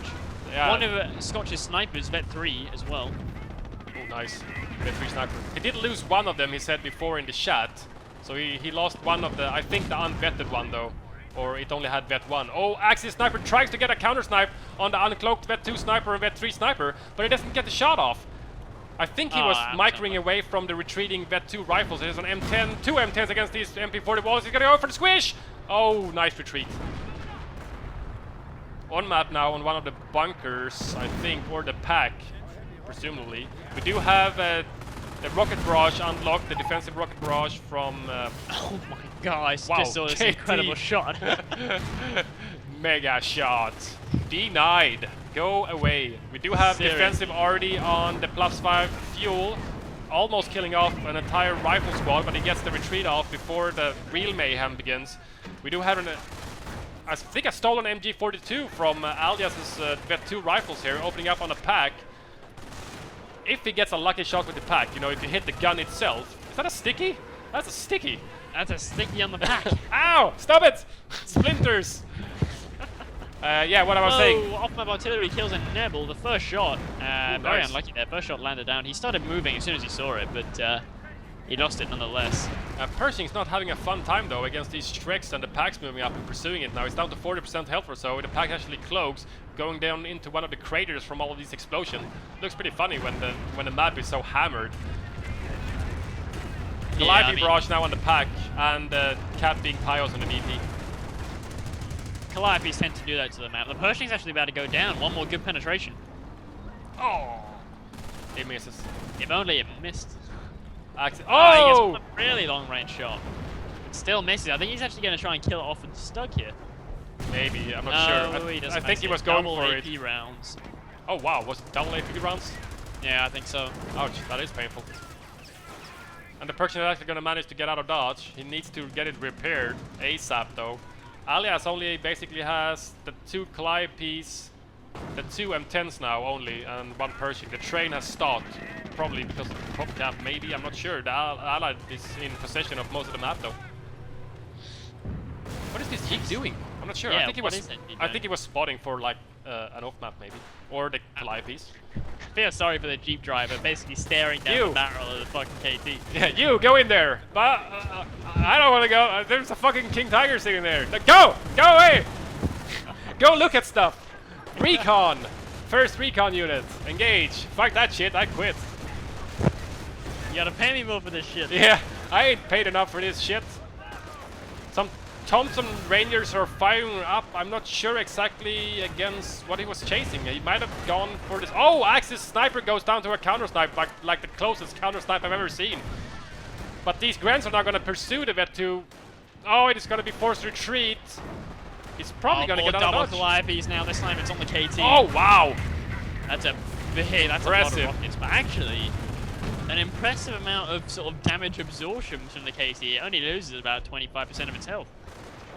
Yeah. One of Scotch's snipers, Vet 3 as well. Oh, nice. Vet 3 sniper. He did lose one of them, he said before in the chat. So he lost one of the, I think the unvetted one though. Or it only had Vet 1. Oh, Axis Sniper tries to get a counter snipe on the uncloaked Vet 2 sniper and Vet 3 sniper, but he doesn't get the shot off. I think he was microing away from the retreating Vet 2 rifles. There's an M10, 2 M10s against these MP40 walls. He's gonna go for the squish! Oh, nice retreat. On map now on one of the bunkers, I think, or the pack, presumably. We do have the rocket barrage unlocked, the defensive rocket barrage from... Oh my god, I wow, just saw this KT. incredible shot. Mega shot. Denied. Go away. We do have Serious. defensive already on the +5 fuel. Almost killing off an entire rifle squad, but he gets the retreat off before the real mayhem begins. We do have I think a stolen MG42 from aljaz5 Vet 2 rifles here, opening up on a pack. If he gets a lucky shot with the pack, you know, if you hit the gun itself. Is that a sticky? That's a sticky. That's a sticky on the back. Ow! Stop it! Splinters! Yeah, what I was saying. Off-map artillery kills a Nebel. The first shot, very nice. unlucky there. First shot landed down. He started moving as soon as he saw it, but he lost it nonetheless. Pershing's not having a fun time though against these Shreks and the packs moving up and pursuing it now. It's down to 40% health or so. The pack actually cloaks, going down into one of the craters from all of these explosions. Looks pretty funny when the map is so hammered. Calliope barrage now on the pack, and Cap being Pios on the DT. Calliopes tend to do that to the map. The Pershing's actually about to go down. One more good penetration. Oh! It misses. If only it missed. Axis. He Oh! gets a really long range shot. It still misses. I think he's actually going to try and kill it off with Stug here. Maybe, I'm not No, sure. he doesn't. I think he miss was it. going Double for AP it. rounds. Oh wow, was it double AP rounds? Yeah, I think so. Ouch, that is painful. And the person is actually going to manage to get out of dodge. He needs to get it repaired ASAP though. Aljaz only basically has the 2 Calliope's, the 2 M10s now only, and 1 Pershing. The train has stopped, probably because of the prop cap, maybe, I'm not sure. The Allied is in possession of most of the map though. What is this Jeep doing? I'm not sure. Yeah, I think he was spotting for like an off map maybe, or the Calliope's. I feel sorry for the Jeep driver, basically staring down the barrel of the fucking KT. Yeah, you go in there. But I don't want to go. There's a fucking King Tiger sitting there. Go away. Go look at stuff. Recon. First recon unit. Engage. Fuck that shit. I quit. You gotta pay me more for this shit. Yeah, I ain't paid enough for this shit. Some Thompson Rangers are firing up. I'm not sure exactly against what he was chasing. He might have gone for this. Oh, Axis sniper goes down to a counter snipe, like the closest counter snipe I've ever seen. But these Grants are not going to pursue the Vet 2. Oh, it is going to be forced retreat. He's probably going to get out of dodge. Double Calliope's now. This time it's on the KT. Oh wow, that's a big. That's impressive. a lot of rockets, but actually, an impressive amount of sort of damage absorption from the KT. It only loses about 25% of its health.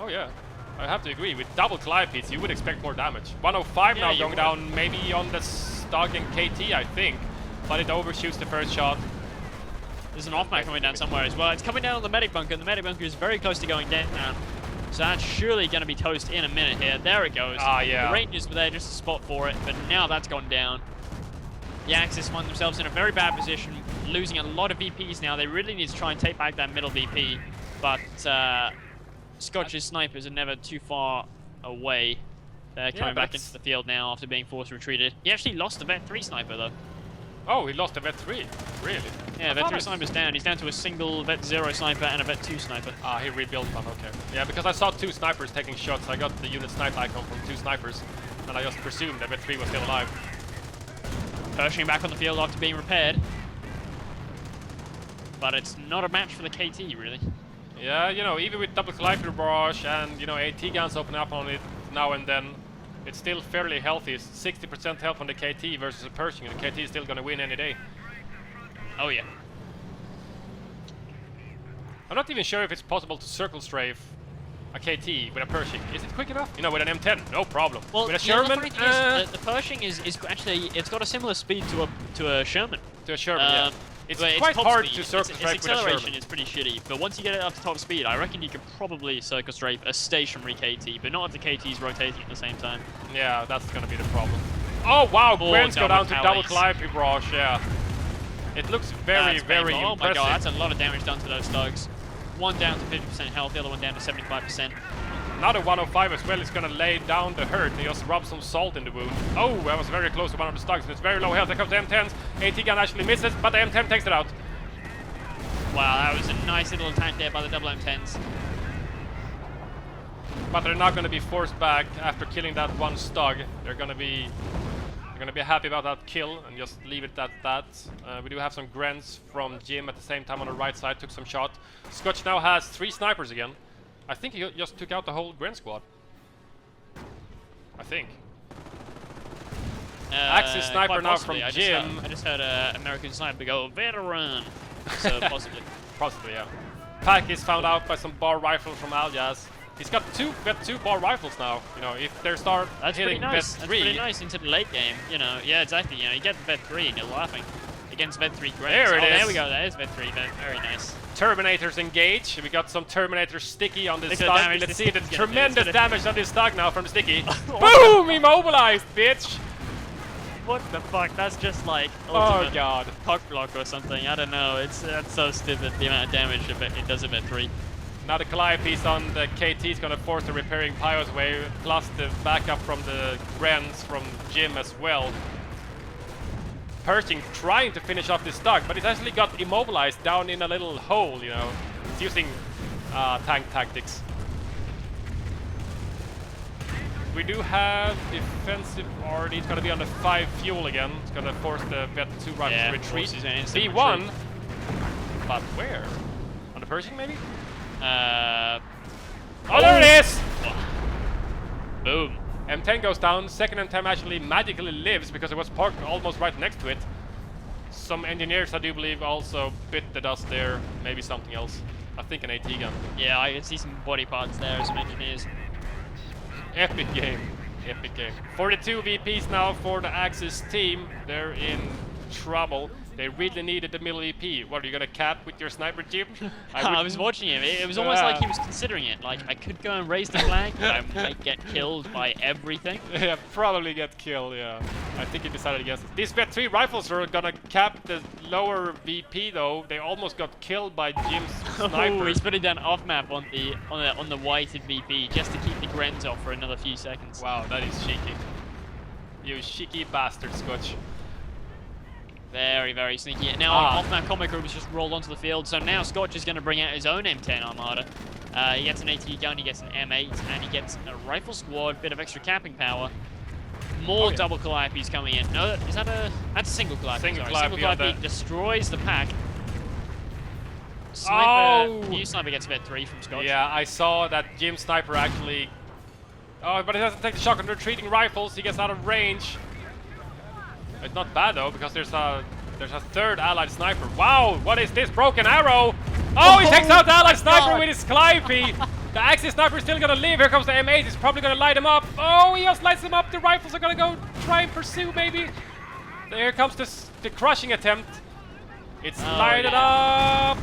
Oh yeah, I have to agree. With double Calliope's, you would expect more damage. 105 Yeah, now you going would. down, maybe on the Stug and KT, I think. But it overshoots the first shot. There's an off-map coming down somewhere as well. It's coming down on the medic bunker, and the medic bunker is very close to going down. So that's surely going to be toast in a minute here. There it goes. Ah, yeah. The Rangers were there just to spot for it, but now that's gone down. The Axis find themselves in a very bad position, losing a lot of VPs now. They really need to try and take back that middle VP, but Scotch's snipers are never too far away. They're coming back into the field now after being forced retreated. He actually lost the Vet 3 sniper though. Oh, he lost the Vet 3? Really? Yeah, Vet 3 sniper's down. He's down to a single Vet 0 sniper and a Vet 2 sniper. Ah, he rebuilt one, okay. Yeah, because I saw 2 snipers taking shots. I got the unit snipe icon from 2 snipers, and I just presumed that Vet 3 was still alive. Pershing back on the field after being repaired. But it's not a match for the KT, really. Yeah, you know, even with double Calliope barrage and, you know, AT guns open up on it now and then, it's still fairly healthy. It's 60% health on the KT versus a Pershing, and the KT is still going to win any day. Oh yeah. I'm not even sure if it's possible to circle strafe a KT with a Pershing. Is it quick enough? You know, with an M10, no problem. Well, with a Sherman, the Pershing is actually, it's got a similar speed to a Sherman. To a Sherman, yeah. It's but quite top hard speed. to circle strafe its with a acceleration Sherman. is pretty shitty, but once you get it up to top speed, I reckon you could probably circle strafe a stationary KT, but not if the KT's rotating at the same time. Yeah, that's gonna be the problem. Oh wow, Grants go down to double Calliope barrage, yeah. It looks very painful. Oh impressive. my god, that's a lot of damage done to those Stugs. One down to 50% health, the other one down to 75%. Another 105 as well is gonna lay down the hurt and just rub some salt in the wound. Oh, I was very close to one of the Stugs, and it's very low health. There comes the M10s. AT gun actually misses, but the M10 takes it out. Wow, that was a nice little attack there by the double M10s. But they're not gonna be forced back after killing that one Stug. They're gonna be happy about that kill and just leave it at that. We do have some Grants from Jim at the same time on the right side, took some shot. Scotch now has 3 snipers again. I think he just took out the whole Grant squad. I think. Axis sniper now from Jim. I just heard American sniper go, veteran! So possibly. Possibly, yeah. Pack is found out by some bar rifle from Aljaz. He's got 2 Vet 2 bar rifles now. You know, if they start hitting Vet 3... That's pretty nice into the late game, you know. Yeah, exactly, you know, you get the Vet 3 and you're laughing against Vet 3 Grants. There it is. There we go, that is Vet 3, very nice. Terminators engage. We got some Terminator sticky on this Stug. damage Let's this see the Stig's gonna do. tremendous damage on this Stug now from the sticky. Boom! Immobilized, bitch! What the fuck? That's just like Oh god. cock block or something. I don't know. That's so stupid, the amount of damage it does at Vet 3. Now the Calliope's on the KT is going to force the repairing Pyos away, plus the backup from the Grants from Jim as well. Pershing trying to finish off this Stug, but it's actually got immobilized down in a little hole, you know. It's using tank tactics. We do have defensive already. It's going to be on the 5 fuel again. It's going to force the Vet 2 rifles to retreat. B1. but where? On the Pershing, maybe? Oh, There it is! Boom. M10 goes down. Second M10 actually magically lives because it was parked almost right next to it. Some engineers, I do believe, also bit the dust there. Maybe something else. I think an AT gun. Yeah, I can see some body parts there, some engineers. Epic game. Epic game. 42 VPs now for the Axis team. They're in trouble. They really needed the middle VP. What, are you gonna cap with your sniper, Jim? I was watching him. It was almost like he was considering it. Like, I could go and raise the flag, but I might get killed by everything. Yeah, probably get killed, yeah. I think he decided against it. These VET3 rifles are gonna cap the lower VP though. They almost got killed by Jim's sniper. Oh, he's putting down off map on the whited VP just to keep the Grens off for another few seconds. Wow, that is cheeky. You cheeky bastard, Scotch. Very, very sneaky. Now, off-map combat group has just rolled onto the field, so now Scotch is going to bring out his own M10 Armada. He gets an AT gun, he gets an M8, and he gets a rifle squad, bit of extra capping power. More double Calliopes coming in. No, is that a... That's a single Calliope, Single Calliope destroys the pack. Sniper, new sniper gets vet 3 from Scotch. Yeah, I saw that Jim sniper actually... Oh, but he doesn't take the shotgun. They're retreating rifles. He gets out of range. It's not bad though, because there's a third allied sniper. Wow, what is this broken arrow? Oh, he takes out the allied sniper with his Calliope. The Axis sniper is still gonna live. Here comes the M8. He's probably gonna light him up. Oh, he just lights him up. The rifles are gonna go try and pursue maybe. Here comes the crushing attempt. It's lighted up.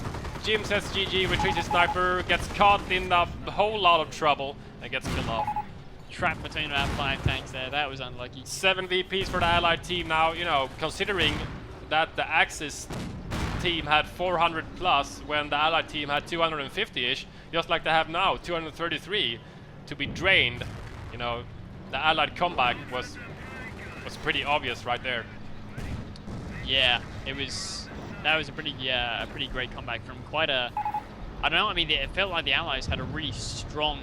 Jim says GG, retreats his sniper, gets caught in a whole lot of trouble, and gets killed off. Trapped between about 5 tanks there. That was unlucky. 7 VPs for the allied team now, you know, considering that the Axis team had 400 plus when the allied team had 250-ish, just like they have now, 233 to be drained. You know, the allied comeback was pretty obvious right there. Yeah, that was a pretty great comeback from quite a... I don't know. I mean, it felt like the Allies had a really strong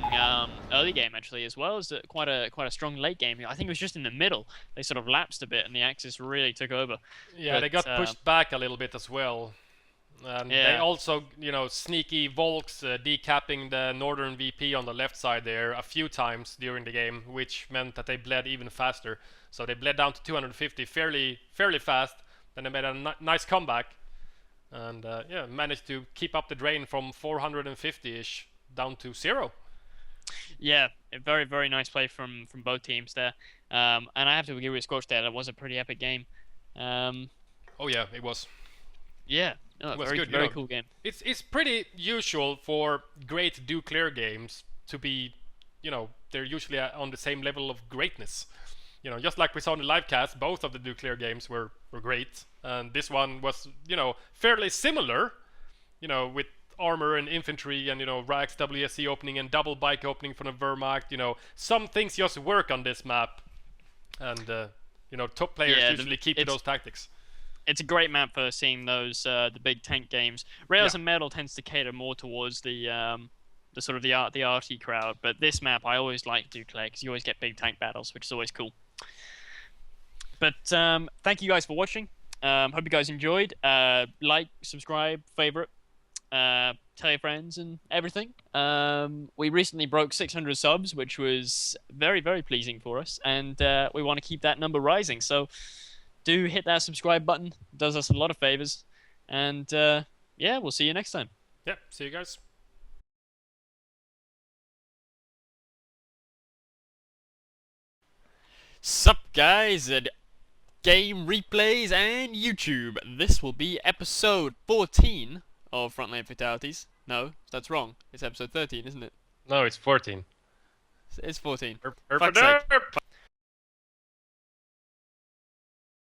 early game actually, as well as quite a strong late game. I think it was just in the middle they sort of lapsed a bit, and the Axis really took over. Yeah, but they got pushed back a little bit as well. And they also, you know, sneaky Volks decapping the northern VP on the left side there a few times during the game, which meant that they bled even faster. So they bled down to 250 fairly fast. Then they made a nice comeback. And yeah, managed to keep up the drain from 450-ish down to 0. Yeah, a very, very nice play from both teams there. And I have to agree with Scorch there. That was a pretty epic game. Oh yeah, it was. Yeah, It was very, good, very you know. cool game. It's pretty usual for great do-clear games to be, you know, they're usually on the same level of greatness. You know, just like we saw in the live cast, both of the do-clear games were great. And this one was, you know, fairly similar, you know, with armor and infantry and, you know, Rax WSC opening and double bike opening from the Wehrmacht. You know, some things just work on this map. And, you know, top players usually keep to those tactics. It's a great map for seeing those the big tank games. Rails and Metal tends to cater more towards the sort of the RT crowd, but this map I always like do-clear because you always get big tank battles, which is always cool. But thank you guys for watching. Hope you guys enjoyed. Like, subscribe, favorite, tell your friends and everything. We recently broke 600 subs, which was very, very pleasing for us, and we want to keep that number rising. So do hit that subscribe button. It does us a lot of favors. And yeah, we'll see you next time. Yep, see you guys. Sup guys, and game replays and YouTube. This will be episode 14 of Frontline Fatalities. No, that's wrong. It's episode 13, isn't it? No, it's 14. It's 14. Fuck's sake.